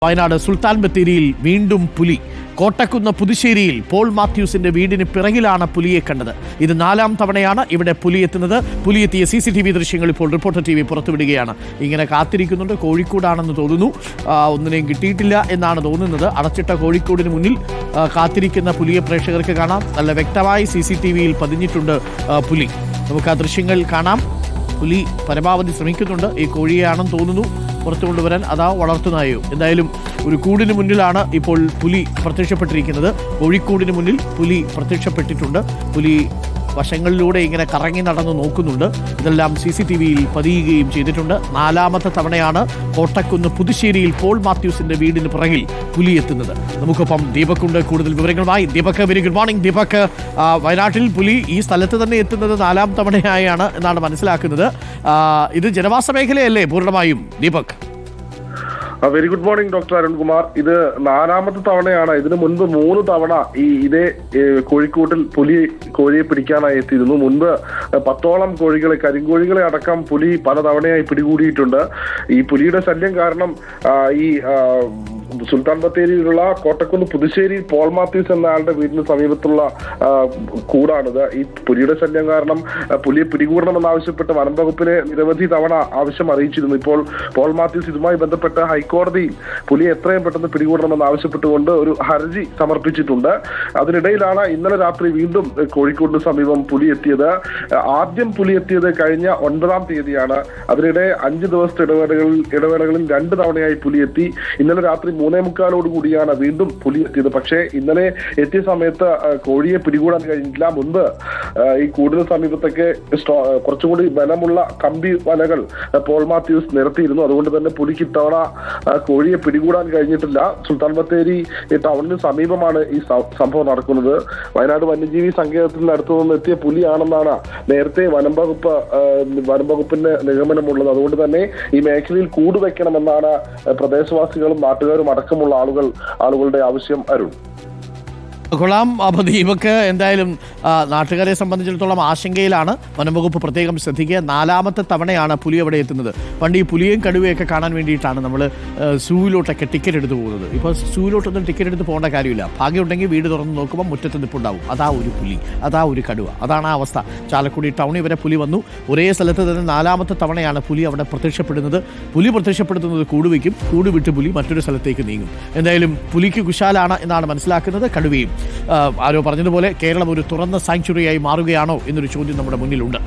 വയനാട് സുൽത്താൻ ബത്തേരിയിൽ വീണ്ടും പുലി. കോട്ടക്കുന്ന് പുതുശ്ശേരിയിൽ പോൾ മാത്യൂസിന്റെ വീടിന് പിറകിലാണ് പുലിയെ കണ്ടത്. ഇത് 4ാം തവണയാണ് ഇവിടെ പുലി എത്തുന്നത്. പുലിയെത്തിയ CCTV ദൃശ്യങ്ങൾ ഇപ്പോൾ റിപ്പോർട്ടർ TV പുറത്തുവിടുകയാണ്. ഇങ്ങനെ കാത്തിരിക്കുന്നുണ്ട്. കോഴിക്കോടാണെന്ന് തോന്നുന്നു. ഒന്നിനെയും കിട്ടിയിട്ടില്ല എന്നാണ് തോന്നുന്നത്. അടച്ചിട്ട കോഴിക്കോടിന് മുന്നിൽ കാത്തിരിക്കുന്ന പുലിയെ പ്രേക്ഷകർക്ക് കാണാം. നല്ല വ്യക്തമായി CCTVയിൽ പതിഞ്ഞിട്ടുണ്ട് പുലി. നമുക്ക് ആ ദൃശ്യങ്ങൾ കാണാം. പുലി പരമാവധി ശ്രമിക്കുന്നുണ്ട്. ഈ കോഴിയാണെന്ന് തോന്നുന്നു പുറത്തു കൊണ്ടുവരാൻ. അതാ വളർത്തുന്നായോ. എന്തായാലും ഒരു കൂടിന് മുന്നിലാണ് ഇപ്പോൾ പുലി പ്രത്യക്ഷപ്പെട്ടിരിക്കുന്നത്. കോഴിക്കോടിന് മുന്നിൽ പുലി പ്രത്യക്ഷപ്പെട്ടിട്ടുണ്ട്. പുലി വശങ്ങളിലൂടെ ഇങ്ങനെ കറങ്ങി നടന്ന് നോക്കുന്നുണ്ട്. ഇതെല്ലാം CCTVയിൽ പതിയുകയും ചെയ്തിട്ടുണ്ട്. 4ാമത്തെ തവണയാണ് കോട്ടക്കുന്ന് പുതുശ്ശേരിയിൽ പോൾ മാത്യൂസിന്റെ വീടിന് പിറകിൽ പുലി എത്തുന്നത്. നമുക്കൊപ്പം ദീപക്കുണ്ട് കൂടുതൽ വിവരങ്ങളുമായി. Deepak, very good morning. Deepak, വയനാട്ടിൽ പുലി ഈ സ്ഥലത്ത് തന്നെ എത്തുന്നത് 4ാം തവണയായാണ് എന്നാണ് മനസ്സിലാക്കുന്നത്. ഇത് ജനവാസ മേഖലയല്ലേ പൂർണ്ണമായും, Deepak? Very good morning doctor Arunkumar. ഇത് 4ാമത്തെ തവണയാണ്. ഇതിനു മുൻപ് 3 തവണ ഇതേ കോഴിക്കോട്ടിൽ കോഴിയെ പിടിക്കാനായി എത്തിയിരുന്നു. മുൻപ് 10ഓളം കോഴികളെ, കരിങ്കോഴികളെ അടക്കം പുലി പലതവണയായി പിടികൂടിയിട്ടുണ്ട്. ഈ പുലിയുടെ ശല്യം കാരണം ഈ സുൽത്താൻ ബത്തേരിയിലുള്ള കോട്ടക്കുന്ന് പുതുശ്ശേരി പോൾ മാത്യൂസ് എന്ന ആളുടെ വീടിന് സമീപത്തുള്ള കൂടാണിത്. ഈ പുലിയുടെ ശല്യം കാരണം പുലിയെ പിടികൂടണമെന്നാവശ്യപ്പെട്ട് വനം വകുപ്പിനെ നിരവധി തവണ ആവശ്യം അറിയിച്ചിരുന്നു. ഇപ്പോൾ പോൾ മാത്യൂസ് ഇതുമായി ബന്ധപ്പെട്ട് ഹൈക്കോടതിയിൽ പുലിയെ എത്രയും പെട്ടെന്ന് പിടികൂടണമെന്ന് ആവശ്യപ്പെട്ടുകൊണ്ട് ഒരു ഹർജി സമർപ്പിച്ചിട്ടുണ്ട്. അതിനിടയിലാണ് ഇന്നലെ രാത്രി വീണ്ടും കോഴിക്കോടിന് സമീപം പുലി എത്തിയത്. ആദ്യം പുലി എത്തിയത് കഴിഞ്ഞ 9ാം തീയതിയാണ്. അതിനിടെ 5 ദിവസത്തെ ഇടവേളകളിൽ 2 തവണയായി പുലി എത്തി. ഇന്നലെ രാത്രി 3:45 കൂടിയാണ് വീണ്ടും പുലി എത്തിയത്. പക്ഷേ ഇന്നലെ എത്തിയ സമയത്ത് കോഴിയെ പിടികൂടാൻ കഴിഞ്ഞിട്ടില്ല. മുൻപ് ഈ കൂടിന് സമീപത്തൊക്കെ കുറച്ചുകൂടി ബലമുള്ള കമ്പി വലകൾ പോൾ മാത്യൂസ് നിരത്തിയിരുന്നു. അതുകൊണ്ട് തന്നെ പുലിക്ക് ഇത്തവണ കോഴിയെ പിടികൂടാൻ കഴിഞ്ഞിട്ടില്ല. സുൽത്താൻ ബത്തേരി ടൗണിന് സമീപമാണ് ഈ സംഭവം നടക്കുന്നത്. വയനാട് വന്യജീവി സങ്കേതത്തിന് അടുത്തു നിന്ന് എത്തിയ പുലിയാണെന്നാണ് നേരത്തെ വനം വകുപ്പിന്റെ നിഗമനമുള്ളത്. അതുകൊണ്ട് തന്നെ ഈ മേഖലയിൽ കൂടുവെക്കണമെന്നാണ് പ്രദേശവാസികളും നാട്ടുകാരും അടക്കമുള്ള ആളുകളുടെ ആവശ്യം. അരുൺ, കൊള്ളാം. അപ്പോൾ ദീപക്, എന്തായാലും നാട്ടുകാരെ സംബന്ധിച്ചിടത്തോളം ആശങ്കയിലാണ്. വനംവകുപ്പ് പ്രത്യേകം ശ്രദ്ധിക്കുക. 4ാമത്തെ തവണയാണ് പുലി അവിടെ എത്തുന്നത്. പണ്ട് ഈ പുലിയും കടുവയൊക്കെ കാണാൻ വേണ്ടിയിട്ടാണ് നമ്മൾ സൂവിലോട്ടൊക്കെ ടിക്കറ്റ് എടുത്ത് പോകുന്നത്. ഇപ്പോൾ സൂവിലോട്ടൊന്നും ടിക്കറ്റ് എടുത്ത് പോകേണ്ട കാര്യമില്ല. ഭാഗ്യമുണ്ടെങ്കിൽ വീട് തുറന്ന് നോക്കുമ്പോൾ മുറ്റത്ത് നിൽപ്പുണ്ടാവും. അതാ ഒരു പുലി, അതാ ഒരു കടുവ. അതാണ് ആ അവസ്ഥ. ചാലക്കുടി ടൗണിൽ വരെ പുലി വന്നു. ഒരേ സ്ഥലത്ത് തന്നെ 4ാമത്തെ തവണയാണ് പുലി അവിടെ പ്രത്യക്ഷപ്പെടുന്നത്. പുലി പ്രത്യക്ഷപ്പെടുത്തുന്നത് കൂടുവയ്ക്കും. കൂട് വിട്ട് പുലി മറ്റൊരു സ്ഥലത്തേക്ക് നീങ്ങും. എന്തായാലും പുലിക്ക് കുശാലാണ് എന്നാണ് മനസ്സിലാക്കുന്നത്. കടുവയും ആരോ പറഞ്ഞതുപോലെ കേരളം ഒരു തുറന്ന സാങ്ച്വറിയായി മാറുകയാണോ എന്നൊരു ചോദ്യം നമ്മുടെ മുന്നിലുണ്ട്.